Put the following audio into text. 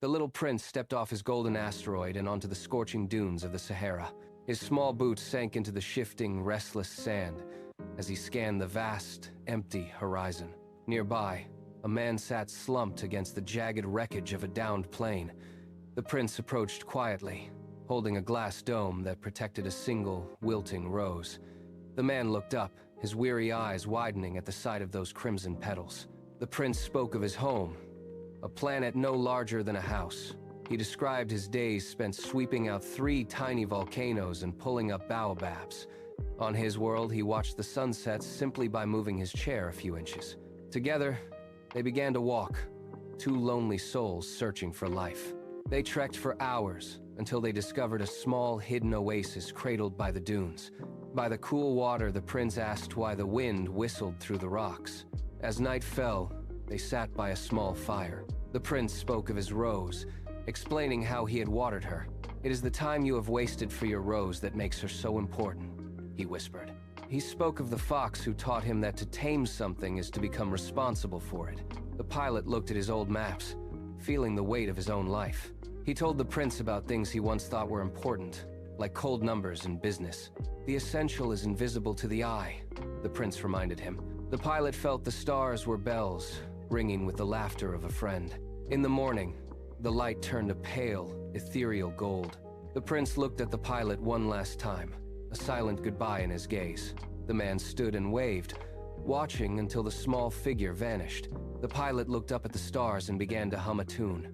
The little prince stepped off his golden asteroid and onto the scorching dunes of the Sahara. His small boots sank into the shifting, restless sand as he scanned the vast, empty horizon. Nearby, a man sat slumped against the jagged wreckage of a downed plane. The prince approached quietly, holding a glass dome that protected a single, wilting rose. The man looked up, his weary eyes widening at the sight of those crimson petals. The prince spoke of his home, a planet no larger than a house. He described his days spent sweeping out 3 tiny volcanoes and pulling up baobabs. On his world, he watched the sunsets simply by moving his chair a few inches. Together, they began to walk, 2 lonely souls searching for life. They trekked for hours until they discovered a small, hidden oasis cradled by the dunes. By the cool water, the prince asked why the wind whistled through the rocks. As night fell, they sat by a small fire. The prince spoke of his rose, explaining how he had watered her. "It is the time you have wasted for your rose that makes her so important," he whispered. He spoke of the fox who taught him that to tame something is to become responsible for it. The pilot looked at his old maps, feeling the weight of his own life. He told the prince about things he once thought were important, like cold numbers in business. "The essential is invisible to the eye," the prince reminded him. The pilot felt the stars were bells, ringing with the laughter of a friend. In the morning, the light turned a pale, ethereal gold. The prince looked at the pilot one last time, a silent goodbye in his gaze. The man stood and waved, watching until the small figure vanished. The pilot looked up at the stars and began to hum a tune.